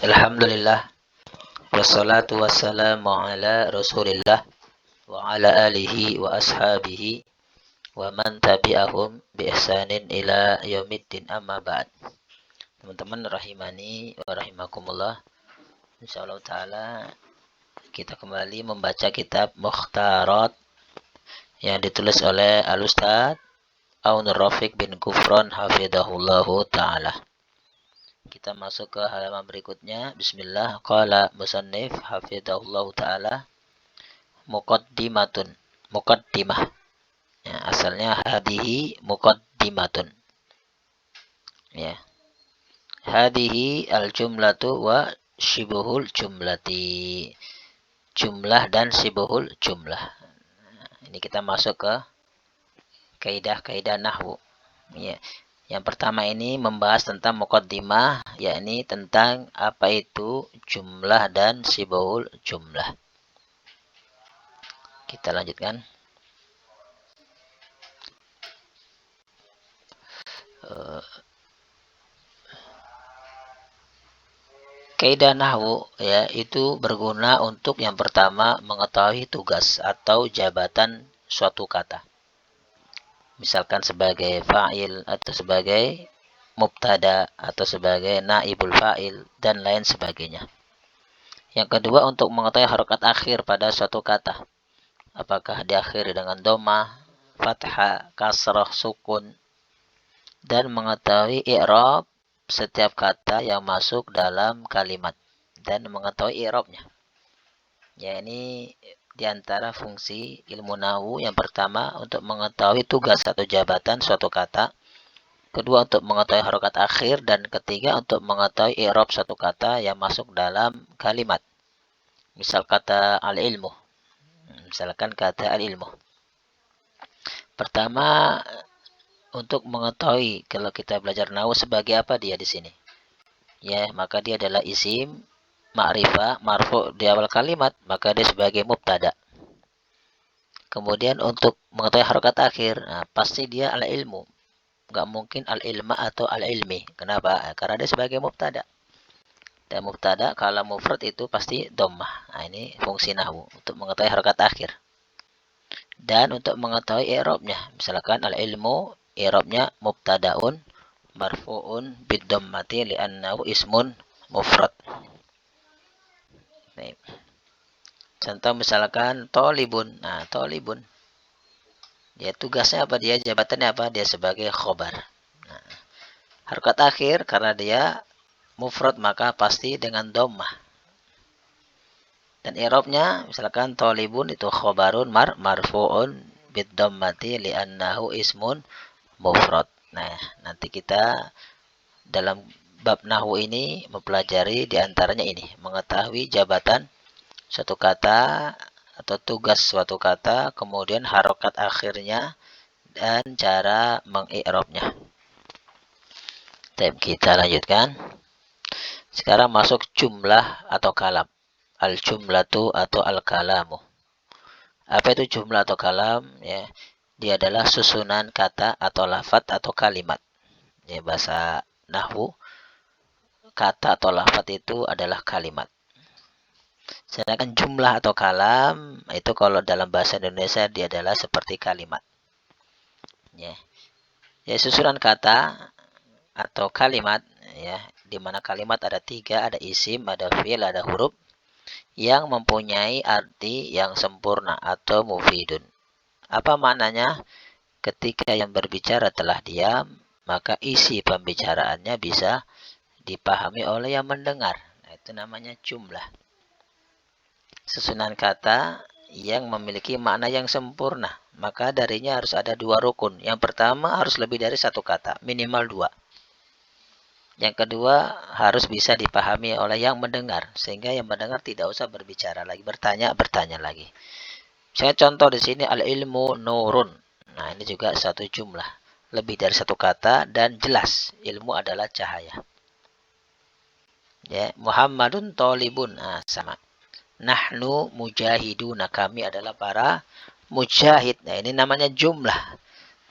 Alhamdulillah, wassalatu wassalamu ala Rasulillah wa ala alihi wa ashabihi wa man tabi'ahum bi ihsanin ila yaumiddin, amma ba'd. Teman-teman rahimani wa rahimakumullah. Insyaallah taala kita kembali membaca kitab Mukhtarat yang ditulis oleh Al-Ustaz Aunur Rafiq bin Gufron hafidhahullahu taala. Kita masuk ke halaman berikutnya. Bismillah. Qala musannif hafidhahullahu taala. Muqaddimatun. Muqaddimah. Ya, asalnya hadihi muqaddimatun. Ya. Hadihi al-jumlatu wa syibuhul jumlati. Jumlah dan syibuhul jumlah. Ini kita masuk ke kaidah-kaidah nahwu. Ya. Yang pertama ini membahas tentang muqaddimah, yakni tentang apa itu jumlah dan syibuhul jumlah. Kita lanjutkan. Kaidah nahwu ya itu berguna untuk yang pertama mengetahui tugas atau jabatan suatu kata. Misalkan sebagai fa'il atau sebagai mubtada atau sebagai naibul fa'il dan lain sebagainya. Yang kedua untuk mengetahui harokat akhir pada suatu kata. Apakah diakhiri dengan dhammah, fathah, kasrah, sukun, dan mengetahui i'rab setiap kata yang masuk dalam kalimat dan mengetahui i'rabnya. Ya, ini diantara fungsi ilmu nahwu. Yang pertama untuk mengetahui tugas atau jabatan suatu kata, kedua untuk mengetahui harokat akhir, dan ketiga untuk mengetahui i'rab suatu kata yang masuk dalam kalimat. Misal kata al-ilmu. Misalkan kata al-ilmu. Pertama untuk mengetahui kalau kita belajar nahwu sebagai apa dia di sini. Ya, maka dia adalah isim ma'rifah marfu di awal kalimat, maka dia sebagai mubtada. Kemudian untuk mengetahui harokat akhir, nah, pasti dia al-ilmu. Enggak mungkin al-ilma atau al-ilmi. Kenapa? Karena dia sebagai mubtada. Dan mubtada kalau mufrad itu pasti dhammah. Nah, ini fungsi nahwu untuk mengetahui harokat akhir. Dan untuk mengetahui i'rabnya, misalkan al-ilmu i'rabnya mubtadaun marfu'un bid-dhammati li'annahu ismun mufrad. Baik. Contoh misalkan tolibun. Nah, tolibun. Dia tugasnya apa? Dia jabatannya apa? Dia sebagai khobar. Nah, harokat akhir karena dia mufrad maka pasti dengan dhammah. Dan i'rabnya misalkan tolibun itu khobarun marfu'un bid-dhammati li'annahu ismun mufrad. Nah, nanti kita dalam bab nahwu ini mempelajari diantaranya ini, mengetahui jabatan suatu kata atau tugas suatu kata, kemudian harokat akhirnya dan cara mengi'rabnya. Kita lanjutkan. Sekarang masuk jumlah atau kalam. Al-jumlatu atau al-kalamu. Apa itu jumlah atau kalam? Ya, dia adalah susunan kata atau lafaz atau kalimat. Ya, bahasa nahwu, kata atau lafaz itu adalah kalimat. Sedangkan jumlah atau kalam itu kalau dalam bahasa Indonesia dia adalah seperti kalimat. Ya, ya susunan kata atau kalimat, ya, di mana kalimat ada tiga, ada isim, ada fi'il, ada huruf yang mempunyai arti yang sempurna atau mufidun. Apa maknanya? Ketika yang berbicara telah diam, maka isi pembicaraannya bisa dipahami oleh yang mendengar. Nah, itu namanya jumlah. Susunan kata yang memiliki makna yang sempurna, maka darinya harus ada dua rukun. Yang pertama harus lebih dari satu kata, minimal dua. Yang kedua harus bisa dipahami oleh yang mendengar, sehingga yang mendengar tidak usah berbicara lagi, bertanya lagi. Saya contoh di sini al-ilmu nurun. Nah, ini juga satu jumlah, lebih dari satu kata dan jelas. Ilmu adalah cahaya. Ya, Muhammadun tolibun. Nah, sama. Nahnu mujahiduna, kami adalah para mujahid. Nah, ini namanya jumlah.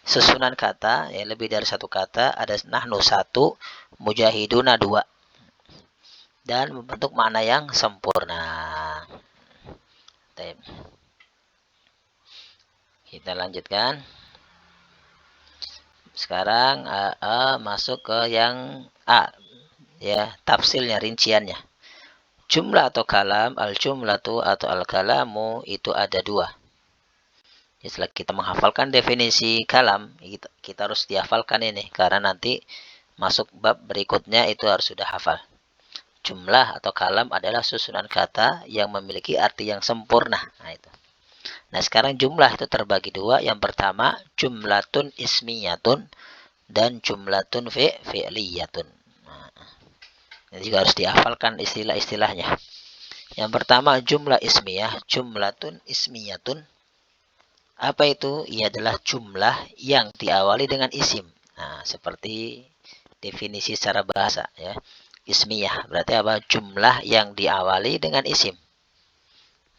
Susunan kata, ya lebih dari satu kata, ada nahnu satu, mujahiduna dua. dan membentuk makna yang sempurna. Kita lanjutkan. Sekarang masuk ke yang A, ya, tafsilnya, rinciannya. Jumlah atau kalam, al-jumlatu atau al-kalamu itu ada dua. Setelah kita menghafalkan definisi kalam, kita harus dihafalkan ini, karena nanti masuk bab berikutnya itu harus sudah hafal. Jumlah atau kalam adalah susunan kata yang memiliki arti yang sempurna. Nah, itu. Nah, sekarang jumlah itu terbagi dua. Yang pertama, jumlatun ismiyatun dan jumlatun fi'liyatun. Nah, ini juga harus dihafalkan istilah-istilahnya. Yang pertama, jumlah ismiyah, jumlatun ismiyatun. Apa itu? Ia adalah jumlah yang diawali dengan isim. Nah, seperti definisi secara bahasa, ya. Ismiyah berarti apa? Jumlah yang diawali dengan isim.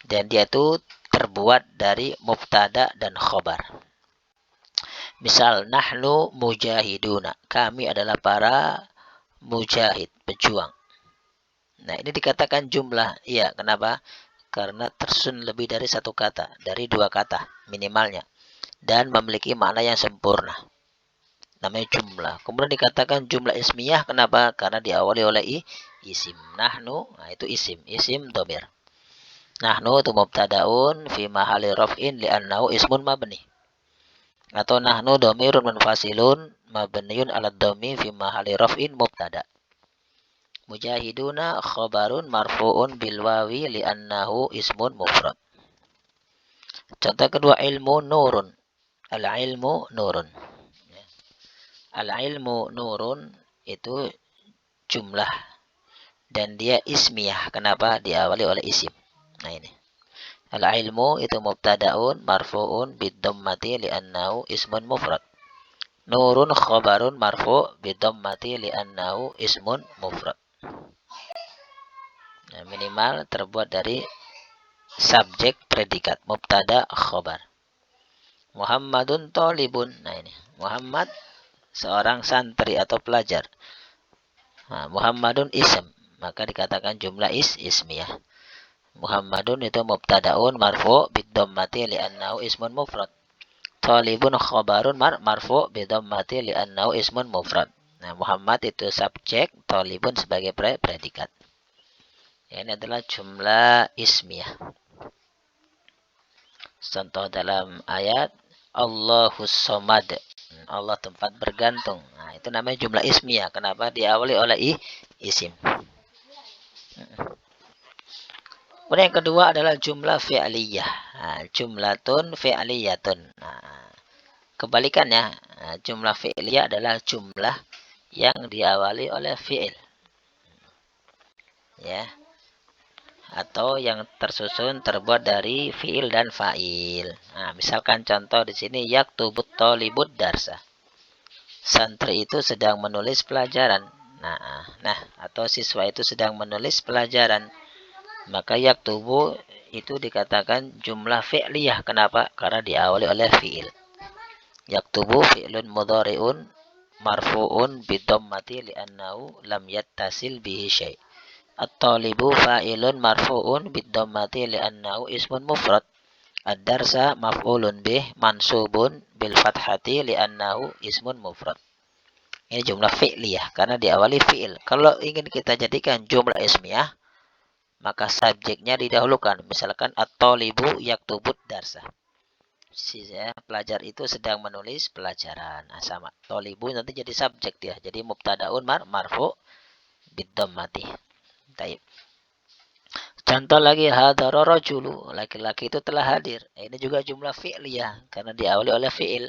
Dan dia itu terbuat dari mubtada dan khobar. Misal, nahnu mujahiduna. Kami adalah para mujahid, pejuang. Nah, ini dikatakan jumlah. Iya, kenapa? Karena tersusun lebih dari satu kata, dari dua kata minimalnya, dan memiliki makna yang sempurna. Namanya jumlah. Kemudian dikatakan jumlah ismiyah, kenapa? Karena diawali oleh isim. Nahnu, nah itu isim. Isim domir. Nahnu itu mubtadaun fi mahali raf'in li'annahu ismun mabni. Atau nahnu domirun munfasilun mabniun ala dhammi fi mahali raf'in mubtada. Mujahiduna khabarun marfu'un bil wawi li'annahu ismun mufrad. Contoh kedua, ilmu nurun. Al-ilmu nurun. Al-ilmu nurun itu jumlah. Dan dia ismiyah. Kenapa? Diawali oleh isim. Nah, ini. Al-ilmu itu mubtada'un marfu'un bid-dhammati li'annahu ismun mufrad. Nurun khabarun marfu' bid-dhammati li'annahu ismun mufrad. Nah, minimal terbuat dari subjek predikat mubtada khabar. Muhammadun thalibun. Nah, ini Muhammad seorang santri atau pelajar. Nah, Muhammadun ism, maka dikatakan jumlah ismiyah. Muhammadun itu mubtadaun marfu' bid-dhammati li'annahu ismun mufrad. Thalibun khabarun marfu' bid-dhammati li'annahu ismun mufrad. Nah, Muhammad itu subjek, thalibun sebagai predikat. Ini adalah jumlah ismiyah. Contoh dalam ayat Allahus Somad. Allah tempat bergantung. Nah, itu namanya jumlah ismiyah. Kenapa? Diawali oleh isim. Kemudian yang kedua adalah jumlah fi'liyah. Nah, jumlatun fi'liyatun. Nah, kebalikannya, jumlah fi'liyah adalah jumlah yang diawali oleh fi'il. Ya. Atau yang tersusun terbuat dari fi'il dan fa'il. Nah, misalkan contoh di sini yaktubut thalibud darsa. Santri itu sedang menulis pelajaran. Nah, atau siswa itu sedang menulis pelajaran. Maka yaktubu itu dikatakan jumlah fi'liyah. Kenapa? Karena diawali oleh fi'il. Yaktubu fi'lun mudhari'un marfu'un bidhammati li'annahu lam yattasil bihi syai'. At-talibu fa'ilun marfu'un bid-dhammati li'annahu ismun mufrad. Ad-darsa maf'ulun bih mansubun bil fathati li'annahu ismun mufrad. Ini jumlah fi'liyah karena diawali fi'il. Kalau ingin kita jadikan jumlah ismiyah, maka subjeknya didahulukan. Misalkan at-talibu yaktubud darsa. Pelajar itu sedang menulis pelajaran. Nah, sama. Talibu nanti jadi subjek dia. Jadi mubtadaun marfu' bid-dhammati. Taib. Contoh lagi, hadara rajulu, laki-laki itu telah hadir. Ini juga jumlah fi'liyah karena diawali oleh fi'il.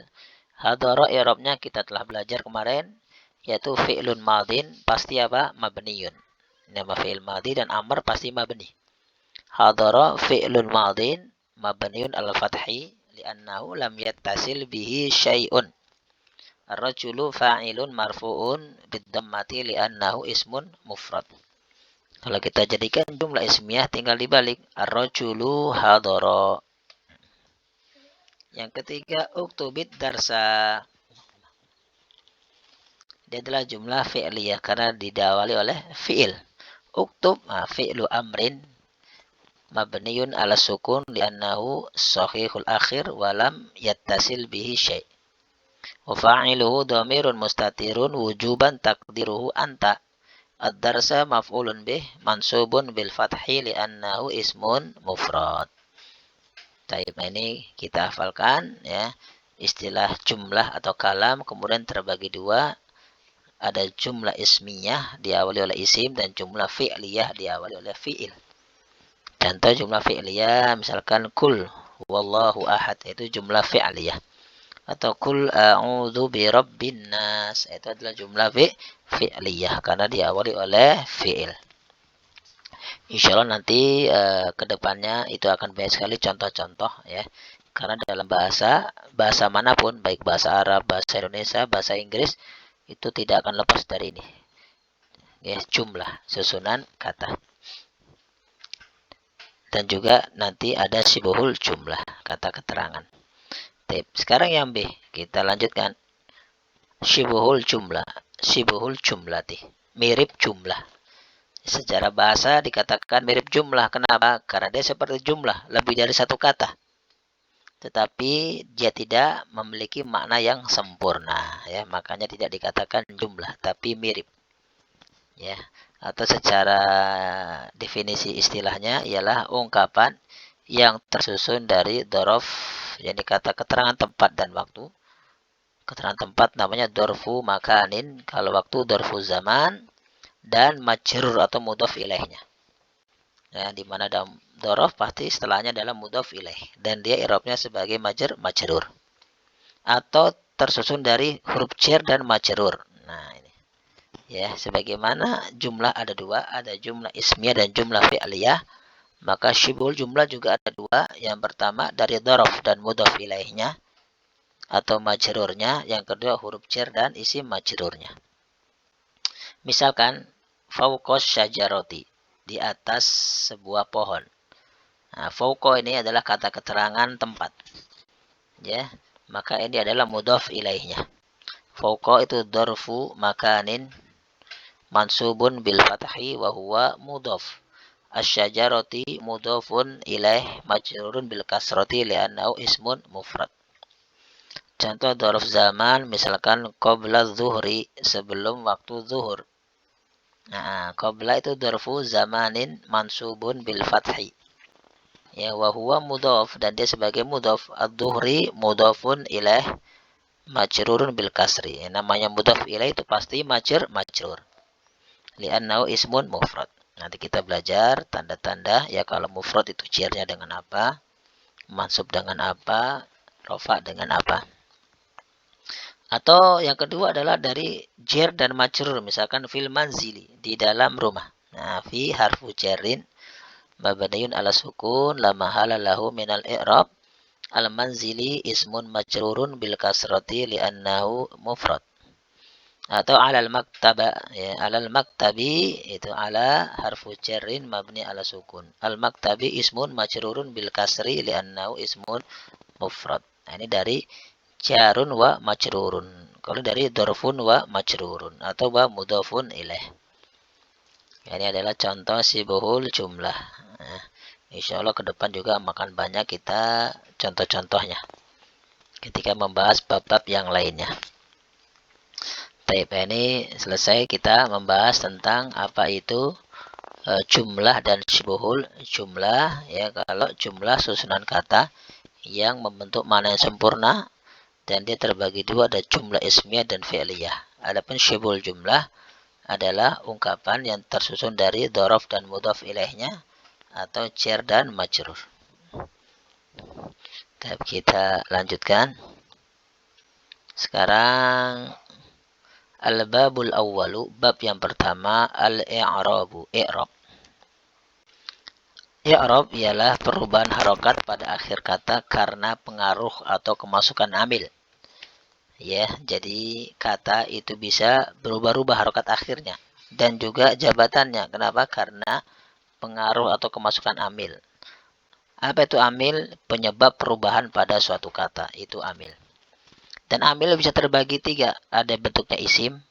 Hadara i'rabnya kita telah belajar kemarin, yaitu fi'lun madin pasti apa? Mabniyun. Nama fi'il madhi dan amr pasti mabni. Hadara fi'lun madin mabniyun al-fathi li'annahu lam yattasil bihi syai'un. Ar-rajulu fa'ilun marfu'un bid-dhammati li'annahu ismun mufrad. Kalau kita jadikan jumlah ismiyah tinggal dibalik. Ar-rajulu hadara. Yang ketiga, uktubid darsa. Dia adalah jumlah fi'liyah karena didawali oleh fi'il. Uktub fi'lu amrin mabniun ala sukun li'annahu sahihul akhir walam yattasil bihi syai'. Wa fa'iluhu dhamirun mustatirun wujuban takdiruhu anta. Ad-darsa maf'ulun bih mansubun bil fathi li'annahu ismun mufrad. Taib, ini kita hafalkan ya. Istilah jumlah atau kalam kemudian terbagi dua. Ada jumlah ismiyah diawali oleh isim dan jumlah fi'liyah diawali oleh fi'il. Contoh jumlah fi'liyah misalkan kul wallahu ahad, itu jumlah fi'liyah. Atau kul a'udzu birabbin nas, itu adalah jumlah fi'liyah karena diawali oleh fi'il. Insyaallah nanti ke depannya itu akan banyak sekali contoh-contoh ya. Karena dalam bahasa manapun, baik bahasa Arab, bahasa Indonesia, bahasa Inggris, itu tidak akan lepas dari ini. Ya, jumlah, susunan kata. Dan juga nanti ada syibhul jumlah, kata keterangan. Sekarang yang B, kita lanjutkan. Syibhul jumlah, syibhul jumlati, mirip jumlah. Secara bahasa dikatakan mirip jumlah. Kenapa? Karena dia seperti jumlah, lebih dari satu kata. Tetapi dia tidak memiliki makna yang sempurna, ya. Makanya tidak dikatakan jumlah, tapi mirip. Ya. Atau secara definisi istilahnya ialah ungkapan yang tersusun dari dzaraf, yang dikata keterangan tempat dan waktu. Keterangan tempat namanya dzarfu makanin, kalau waktu dzarfu zaman, dan majrur atau mudhaf ilaihnya. Ya, di mana ada dzaraf pasti setelahnya adalah mudhaf ilaih dan dia i'rabnya sebagai majrur. Atau tersusun dari huruf jar dan majrur. Nah, ini. Ya, sebagaimana jumlah ada dua, ada jumlah ismiyah dan jumlah fi'liyah, maka syibhul jumlah juga ada dua. Yang pertama dari dzaraf dan mudhaf ilaihnya atau majrurnya, yang kedua huruf jar dan isim majrurnya. Misalkan fauqas syajarati, di atas sebuah pohon. Nah, fauqa ini adalah kata keterangan tempat. Ya, maka ini adalah mudhaf ilaihnya. Fauqa itu dzarfu makanin mansubun bil fathi wa huwa mudhaf. Asy-syajarati mudhafun ilaih majrurun bil kasrati li'annahu ismun mufrad. Contoh dzaraf zaman misalkan qabla zuhri, sebelum waktu zuhur. Nah, qabla itu dzarfu zamanin mansubun bil fathi. Ya, wa huwa mudhaf dan dia sebagai mudhaf. Ad-dhuhri mudhafun ilaih majrurun bil kasri. Namanya mudhaf ilaih itu pasti majrur. Li'annahu ismun mufrad. Nanti kita belajar tanda-tanda ya, kalau mufrad itu jarnya dengan apa, mansub dengan apa, rafa dengan apa. Atau yang kedua adalah dari jar dan majrur, misalkan fil manzili, di dalam rumah. Nah, fi harfu jarrin mabniun ala sukun la mahala lahu minal i'rab. Al manzili ismun majrurun bil kasrati li'annahu mufrad. Atau alal maktaba, ya, alal maktabi itu ala harfu jarrin mabni ala sukun. Al maktabi ismun majrurun bil kasri li'annahu ismun mufrad. Nah, ini dari jarun wa majrurun. Kalau dari dzarfun wa majrurun atau wa mudhafun ilaih. Ini adalah contoh syibhul jumlah. Nah, insyaallah ke depan juga makan banyak kita contoh-contohnya ketika membahas bab-bab yang lainnya. Baik, ini selesai kita membahas tentang apa itu jumlah dan syibhul jumlah. Ya, kalau jumlah susunan kata yang membentuk makna yang sempurna dan dia terbagi dua, ada jumlah ismiyah dan fi'liyah. Adapun syibhul jumlah adalah ungkapan yang tersusun dari dzaraf dan mudhaf ilaihnya atau jar dan majrur. Kita lanjutkan. Sekarang al-babul awwalu, bab yang pertama, al-i'rabu, i'rab. I'rab ialah perubahan harokat pada akhir kata karena pengaruh atau kemasukan amil. Ya, jadi kata itu bisa berubah-ubah harokat akhirnya dan juga jabatannya. Kenapa? Karena pengaruh atau kemasukan amil. Apa itu amil? Penyebab perubahan pada suatu kata, itu amil. Dan amil bisa terbagi tiga. Ada bentuknya isim,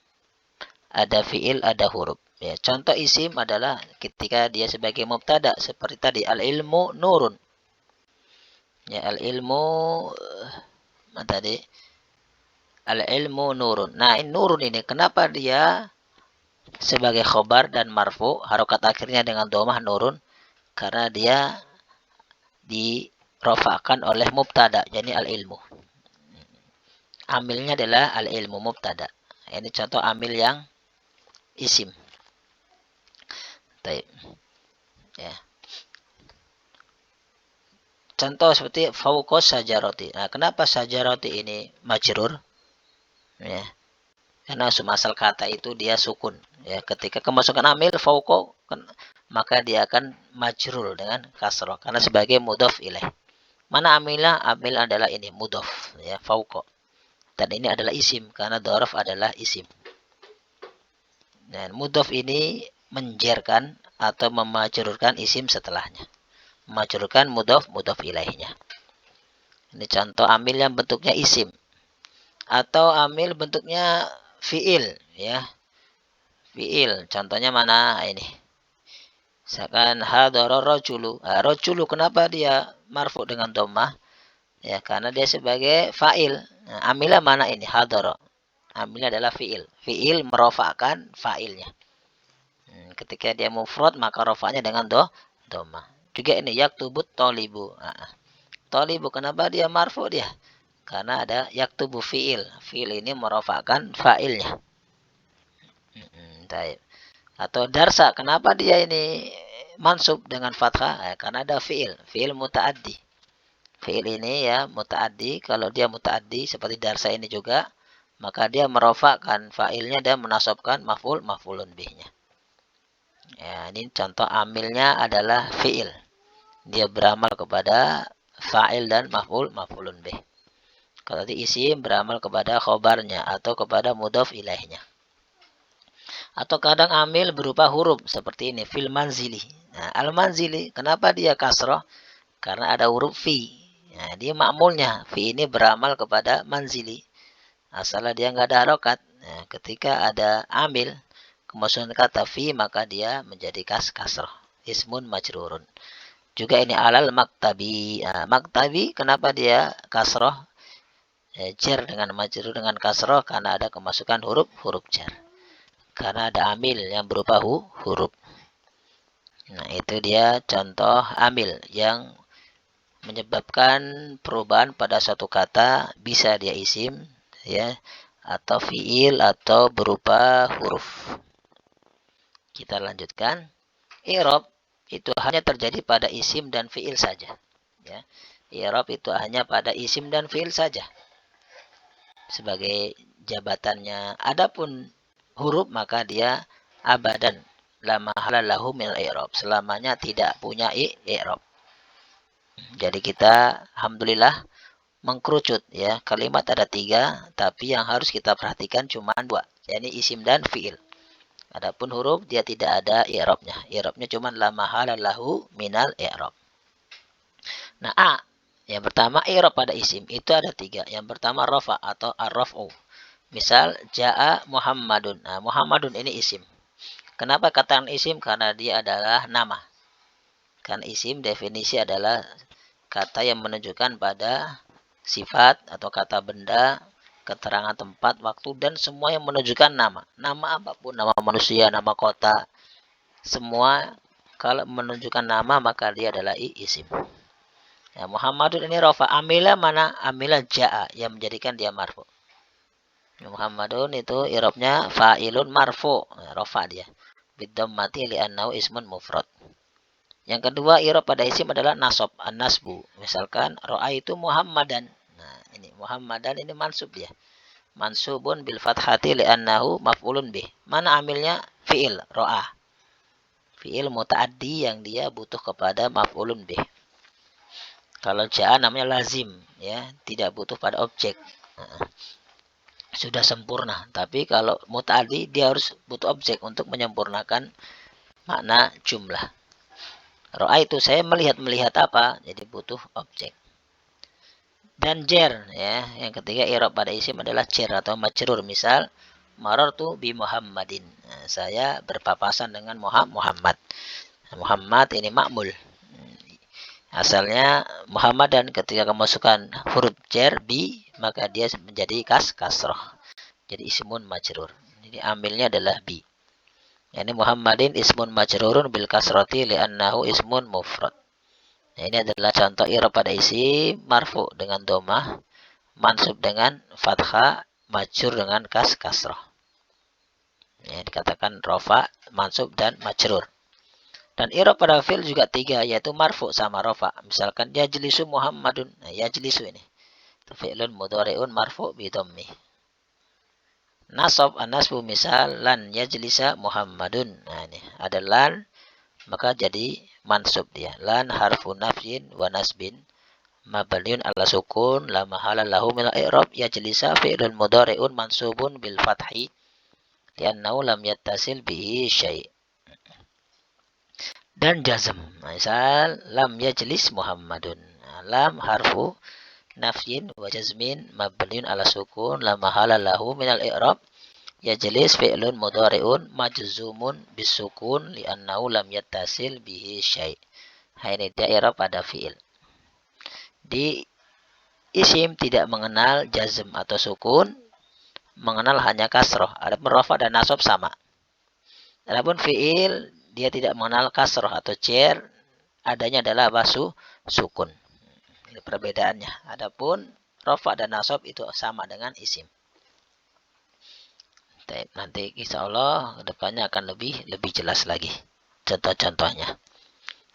ada fi'il, ada huruf. Ya, contoh isim adalah ketika dia sebagai mubtada seperti tadi al-ilmu nurun. Ya, al-ilmu tadi al-ilmu nurun. Nah, ini nurun ini kenapa dia sebagai khobar dan marfu harokat akhirnya dengan domah nurun? Karena dia dirofakan oleh mubtada, jadi al-ilmu. Amilnya adalah al-ilmu mubtada. Ini contoh amil yang isim. Taib. Ya. Contoh seperti fauqos sajaroti. Nah, kenapa sajaroti ini majrur? Ya. Karena asal kata itu dia sukun. Ya, ketika kemasukan amil fauqo, maka dia akan majrur dengan kasroh. Karena sebagai mudhof ilaih. Mana amilah? Amil adalah ini mudhof. Ya, fauqo. Dan ini adalah isim. Karena dhorof adalah isim. Dan mudhof ini menjerkan atau memajrurkan isim setelahnya. Memajrurkan mudhof ilaihnya. Ini contoh amil yang bentuknya isim. Atau amil bentuknya fiil. Ya, fiil. Contohnya mana? Ini. Misalkan hadara rajulu. Nah, rajulu kenapa dia marfu dengan dhammah? Ya, karena dia sebagai fa'il. Nah, amilnya mana ini? Hadara. Amilnya adalah fiil. Fiil merofakkan fa'ilnya. Ketika dia mufrad maka rofaknya dengan dhammah. Juga ini yaktubut tolibu. Nah, tolibu kenapa dia marfu dia? Karena ada yaktubu fiil. Fiil ini merofakkan fa'ilnya. Atau darsa, kenapa dia ini mansub dengan fathah? Karena ada fiil. Fiil muta'addi. Fiil ini ya muta'addi. Kalau dia muta'addi seperti darsa ini juga, maka dia merofakkan fa'ilnya dan menasabkan maf'ulun bihnya. Ya, ini contoh amilnya adalah fiil. Dia beramal kepada fa'il dan maf'ulun bih. Kalau di isim beramal kepada khobarnya atau kepada mudhof ilaihnya. Atau kadang amil berupa huruf seperti ini fil manzili. Nah, al manzili kenapa dia kasroh? Karena ada huruf fi. Nah, dia makmulnya fi ini beramal kepada manzili. Asalnya dia nggak ada harokat. Nah, ketika ada amil kemasukan kata fi maka dia menjadi kasroh. Ismun majrurun. Juga ini alal maktabi. Nah, maktabi kenapa dia kasroh? Jar dengan majrur dengan kasroh karena ada kemasukan huruf jar. Karena ada amil yang berupa huruf. Nah, itu dia contoh amil yang menyebabkan perubahan pada suatu kata, bisa dia isim ya atau fiil atau berupa huruf. Kita lanjutkan. I'rab itu hanya terjadi pada isim dan fiil saja, ya. I'rab itu hanya pada isim dan fiil saja sebagai jabatannya. Adapun huruf maka dia abadan la mahala lahu min i'rab, selamanya tidak punya i'rab. Jadi kita alhamdulillah mengkerucut ya, kalimat ada 3 tapi yang harus kita perhatikan cuma 2, yakni isim dan fiil. Adapun huruf dia tidak ada i'rabnya. I'rabnya cuma la mahala lahu minal i'rab. Nah, yang pertama i'rab pada isim itu ada 3. Yang pertama rafa atau ar-raf'u. Misal jaa Muhammadun. Nah, Muhammadun ini isim. Kenapa katakan isim? Karena dia adalah nama. Kan isim definisi adalah kata yang menunjukkan pada sifat atau kata benda, keterangan tempat, waktu, dan semua yang menunjukkan nama. Nama apapun, nama manusia, nama kota, semua kalau menunjukkan nama maka dia adalah isim. Ya, Muhammadun ini rofa. Amila mana? Amila ja'a yang menjadikan dia marfu. Muhammadun itu irobnya fa'ilun marfu. Rofa dia. Biddammati li'annahu ismun mufrad. Yang kedua, irob pada isim adalah nasob, an-nasbu. Misalkan, ro'a itu Muhammadan. Nah, ini Muhammadan ini mansub ya. Mansubun bil fathati li'annahu maf'ulun bih. Mana amilnya? Fi'il, ro'a. Fi'il muta'addi yang dia butuh kepada maf'ulun bih. Kalau ja'a namanya lazim, ya, tidak butuh pada objek. Nah, sudah sempurna. Tapi kalau muta'addi dia harus butuh objek untuk menyempurnakan makna jumlah. Ro'a itu saya melihat apa, jadi butuh objek. Dan jer, ya, yang ketiga i'rab pada isim adalah jer atau majrur. Misal marartu bi Muhammadin. Nah, saya berpapasan dengan Muhammad. Muhammad ini ma'mul. Asalnya Muhammad, dan ketika kemasukan huruf jar bi, maka dia menjadi kasroh. Jadi ismun majrur. Jadi amilnya adalah bi. Ini Muhammadin ismun majrurun bil kasrati li'annahu ismun mufrad. Nah, ini adalah contoh i'rab pada isim marfu dengan domah, mansub dengan fathah, majrur dengan kasroh. Ya, dikatakan rofa, mansub, dan majrur. Dan i'rab pada fi'il juga 3, yaitu marfu sama rofa. Misalkan yajlisu Muhammadun. Nah, yajlisu ini. Fi'lun mudhari'un marfu bi dhammi. Nasab, an-nasbu misal lan yajlisa Muhammadun. Nah, ini ada lan, maka jadi mansub dia. Lan harfu nafyin wa nasbin mabniun ala sukun la mahala lahu min al-i'rab. Yajlisa fi'lun mudhari'un mansubun bil fathi li'annahu lam yattasil bihi syai'. Dan jazm, misal lam yajlis Muhammadun. Nah, lam harfu nafyin wa jazmin mabniun ala sukun la mahala lahu min al-i'rab. Yajlis fi'lun mudhari'un majzumun bisukun li'annahu lam yattasil bihi syai'. Ini dia i'rab pada fi'il. Di isim tidak mengenal jazm atau sukun, mengenal hanya kasroh. Adapun rafa dan nasab sama. Adapun fi'il dia tidak mengenal kasroh atau jar, adanya adalah sukun. Ini perbedaannya. Adapun rafa dan nasab itu sama dengan isim. Nanti insya Allah kedepannya akan lebih jelas lagi contoh-contohnya.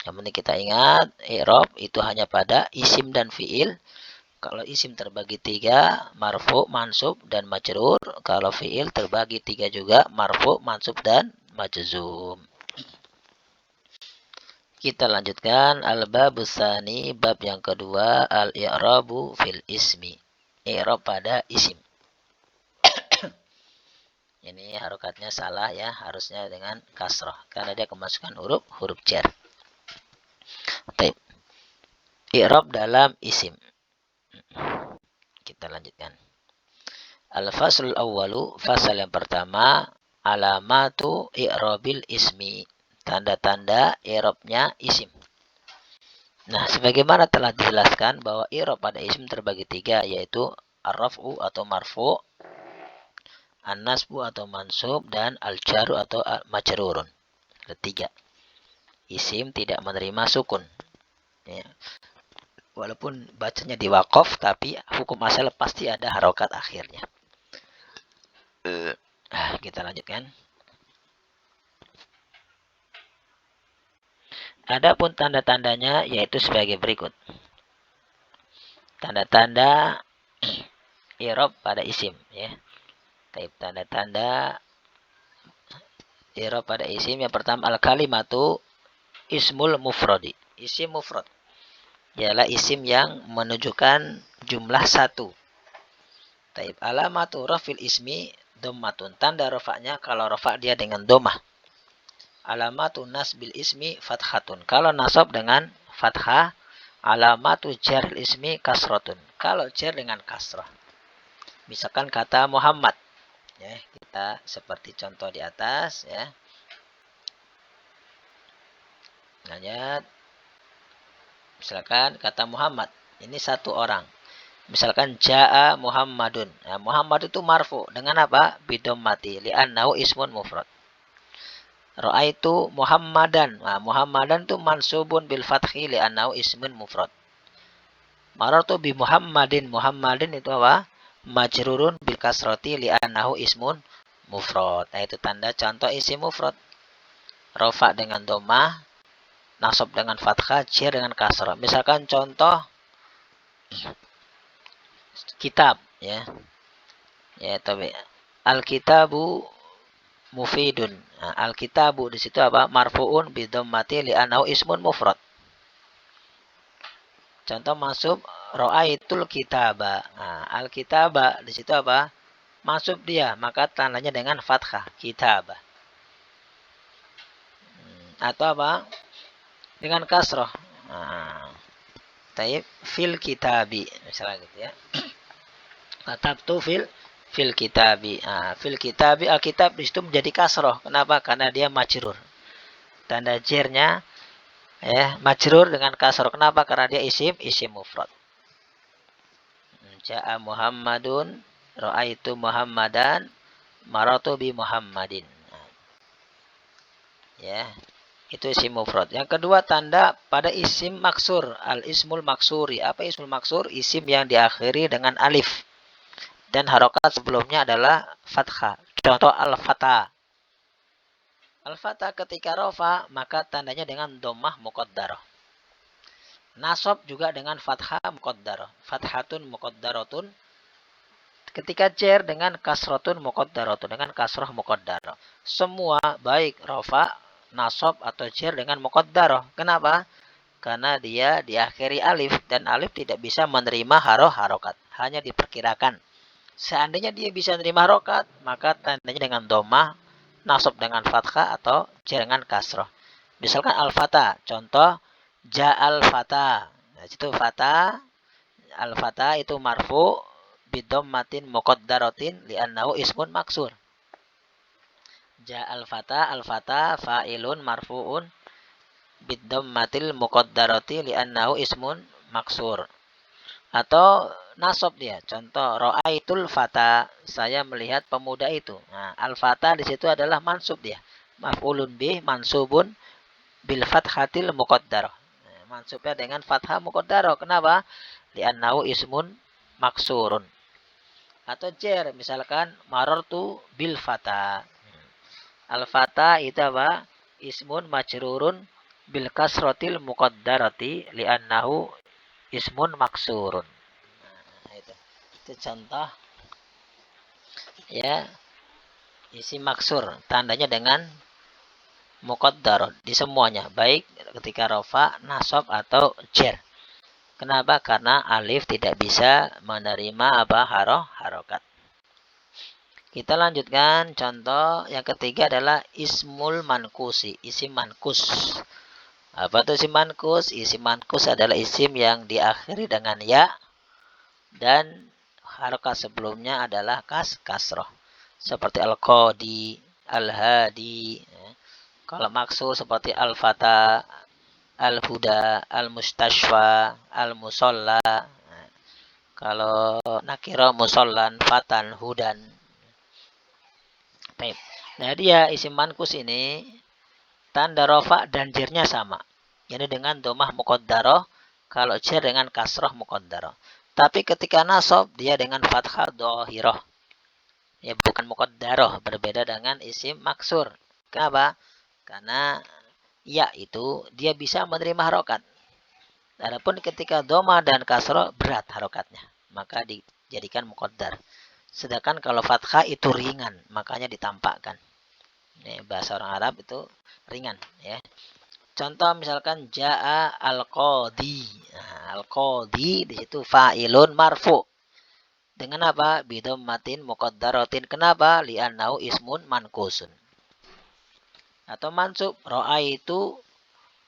Yang penting kita ingat, i'rab itu hanya pada isim dan fi'il. Kalau isim terbagi 3, marfu, mansub, dan majrur. Kalau fi'il terbagi 3 juga, marfu, mansub, dan majzum. Kita lanjutkan al-babus tsani, bab yang kedua, al-i'rabu fil ismi. I'rab pada isim. Ini harokatnya salah ya, harusnya dengan kasrah karena dia kemasukan huruf jar. Baik. I'rab dalam isim. Kita lanjutkan. Al-faslul awwalu, fasal yang pertama, alamatu i'rabil ismi. Tanda-tanda i'rabnya isim. Nah, sebagaimana telah dijelaskan bahwa i'rab pada isim terbagi 3, yaitu ar-raf'u atau marfu', an-nasbu atau mansub, dan al-jaru atau majrurun. Ada 3. Isim tidak menerima sukun. Ya. Walaupun bacanya di waqaf, tapi hukum asal pasti ada harokat akhirnya. Kita lanjutkan. Adapun tanda-tandanya yaitu sebagai berikut. Tanda-tanda i'rab pada isim, ya. Tanda-tanda i'rab pada isim yang pertama, al-kalimatu ismul mufradi. Isim mufrad ialah isim yang menunjukkan jumlah 1. Alamatu rafil ismi dhammatun. Tanda rafa'nya kalau rafa' dia dengan dhammah. Alamatu nasbil ismi fathatun. Kalau nasab dengan fathah. Alamatu jaril ismi kasratun. Kalau jar dengan kasrah. Misalkan kata Muhammad. Ya, kita seperti contoh di atas, ya. Lanjut. Misalkan kata Muhammad. Ini 1 orang. Misalkan ja'a Muhammadun. Nah, Muhammad itu marfu dengan apa? Bidommati li'annahu ismun mufrad. Ra'aitu Muhammadan. Nah, Muhammadan itu mansubun bil fathi li'annahu ismun mufrad. Marartu bi Muhammadin. Muhammadin itu apa? Majrurun bil kasrati li'annahu ismun mufrad. Nah, itu tanda contoh isim mufrad. Rafa dengan dhammah, nasab dengan fathah, jar dengan kasrah. Misalkan contoh kitab, ya. Ya, tapi al-kitabu mufidun. Nah, al-kitabu di situ apa? Marfuun bi dhammati li'annahu ismun mufrad. Contoh masuk ra'aitul kitaba. Nah, al-kitaba di situ apa? Masuk dia, maka tandanya dengan fathah, kitaba. Atau apa? Dengan kasrah. Nah, taib fil kitabi, misalnya gitu ya. Katabtu Fil kitabi. Fil kitabi alkitab di situ menjadi kasroh. Kenapa? Karena dia majrur. Tanda jernya ya majrur dengan kasroh. Kenapa? Karena dia isim mufrad. Ja'a Muhammadun, ra'aitu Muhammadan, maratu bi Muhammadin. Ya, itu isim mufrad. Yang kedua tanda pada isim maksur, al-ismul maksuri. Apa ismul maksur? Isim yang diakhiri dengan alif. Dan harokat sebelumnya adalah fathah. Contoh al-fatah. Al-fatah ketika rofa, maka tandanya dengan dhammah muqaddarah. Nasab juga dengan fathah muqaddarah. Fathatun muqaddaratun. Ketika jar dengan kasratun muqaddaratun. Dengan kasrah muqaddarah. Semua baik rofa, nasab atau jar dengan muqaddarah. Kenapa? Karena dia diakhiri alif. Dan alif tidak bisa menerima harokat. Hanya diperkirakan. Seandainya dia bisa menerima harokat, maka tandanya dengan dhammah, nasab dengan fathah atau jar dengan kasrah. Misalkan al-fata, contoh ja'al fata. Nah, itu fata, al-fata itu marfu bidhammatin muqaddaratin li'annahu ismun maksur. Ja'al fata, al-fata fa'ilun marfu'un bidhammatil muqaddarati li'annahu ismun maksur. Atau nasab dia. Contoh ra'aitul fata, saya melihat pemuda itu. Nah, al-fata di situ adalah mansub dia. Maf'ulun bih mansubun bil fathatil muqaddarah. Nah, mansubnya dengan fathah muqaddarah. Kenapa? Li'annahu ismun maksurun. Atau jar, misalkan marartu bil fata. Al-fata itu apa? Ismun majrurun bil kasratil muqaddarati li'annahu ismun maksurun. Nah, itu contoh ya isi maksur. Tandanya dengan muqaddar di semuanya, baik ketika rafa, nasab atau jar. Kenapa? Karena alif tidak bisa menerima apa harokat. Kita lanjutkan contoh yang ketiga adalah ismul mankusi, isim mankus. Apa itu isim mankus? Isim mankus adalah isim yang diakhiri dengan ya dan harokat sebelumnya adalah kasroh. Seperti al-qadi, al-hadi. Kalau maksud seperti al-fata, al-huda, al-mustashfa, al-musalla. Kalau nakira musollan, fatan, hudan. Baik. Nah dia isim mankus ini tanda rofa dan jirnya sama. Jadi dengan domah muqaddarah, kalau jir dengan kasroh muqaddarah. Tapi ketika nasab dia dengan fathah dhahirah. Ya bukan muqaddarah, berbeda dengan isim maksur. Kenapa? Karena ya itu dia bisa menerima harokat. Adapun ketika doma dan kasroh berat harokatnya, maka dijadikan muqaddar. Sedangkan kalau fathah itu ringan, makanya ditampakkan. Ini bahasa orang Arab itu ringan, ya. Contoh misalkan jaa al-qadi. Nah, al-qadi di situ fa'ilun marfu. Dengan apa? Bidhammatin muqaddaratin. Kenapa? Li'annahu ismun mankusun. Atau mansub ra'aitu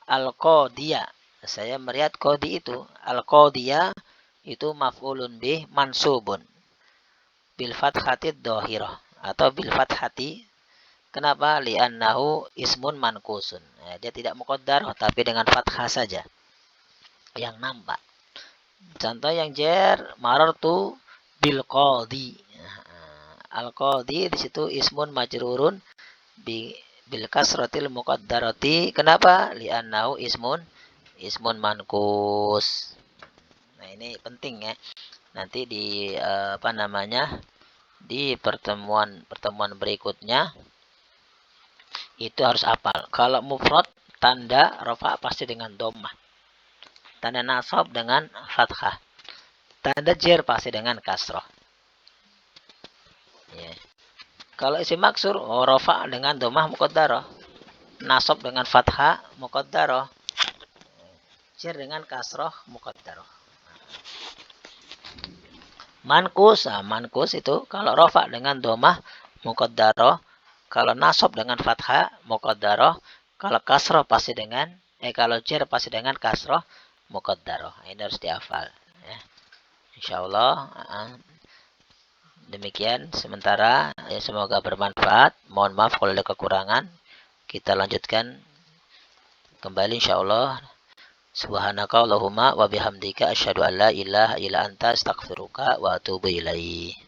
al-qadiyah. Saya melihat qadi itu. Al-qadiyah itu maf'ulun bih mansubun bil fathatid dhahirah atau bil fathati. Kenapa? Li'annahu ismun mankusun. Nah, dia tidak muqaddar tapi dengan fathah saja yang nampak. Contoh yang jar marartu bil qadi. Al qadi di situ ismun majrurun bil kasratil muqaddarati. Kenapa? Li'annahu ismun mankus. Nah, ini penting ya. Nanti di apa namanya? Di pertemuan berikutnya itu harus hafal. Kalau mufrad tanda rafa pasti dengan dhammah. Tanda nasab dengan fathah. Tanda jar pasti dengan kasrah. Ya. Kalau isim maksur, rafa dengan dhammah muqaddarah. Nasab dengan fathah muqaddarah. Jar dengan kasrah muqaddarah. Mankus, mankus itu kalau rafa dengan dhammah muqaddarah, kalau nasab dengan fathah muqaddarah, kalau kasrah pasti dengan kalau jar pasti dengan kasrah muqaddarah. Ini harus dihafal ya. Insyaallah demikian sementara. Ya, semoga bermanfaat. Mohon maaf kalau ada kekurangan. Kita lanjutkan kembali insyaallah. Subhanaka Allahumma wa bihamdika asyhadu an la ilaha illa anta astaghfiruka wa atubu ilaik.